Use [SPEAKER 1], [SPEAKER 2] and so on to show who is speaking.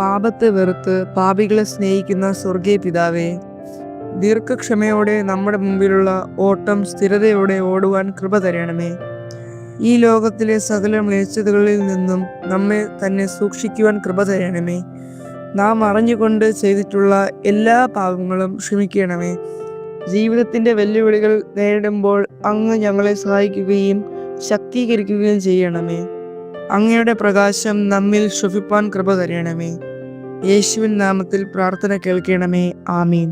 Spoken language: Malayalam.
[SPEAKER 1] പാപത്തെ വെറുത്ത് പാപികളെ സ്നേഹിക്കുന്ന സ്വർഗീയ പിതാവേ, ദീർഘക്ഷമയോടെ നമ്മുടെ മുമ്പിലുള്ള ഓട്ടം സ്ഥിരതയോടെ ഓടുവാൻ കൃപ തരണമേ. ഈ ലോകത്തിലെ സകല മ്ലേച്ഛതകളിൽ നിന്നും നമ്മെ തന്നെ സൂക്ഷിക്കുവാൻ കൃപ തരണമേ. നാം അറിഞ്ഞുകൊണ്ട് ചെയ്തിട്ടുള്ള എല്ലാ പാപങ്ങളും ക്ഷമിക്കണമേ. ജീവിതത്തിൻ്റെ വെല്ലുവിളികൾ നേരിടുമ്പോൾ അങ്ങ് ഞങ്ങളെ സഹായിക്കുകയും ശക്തീകരിക്കുകയും ചെയ്യണമേ. അങ്ങയുടെ പ്രകാശം നമ്മിൽ ശ്വസിപ്പാൻ കൃപ തരണമേ. യേശുവിൻ നാമത്തിൽ പ്രാർത്ഥന കേൾക്കണമേ. ആമീൻ.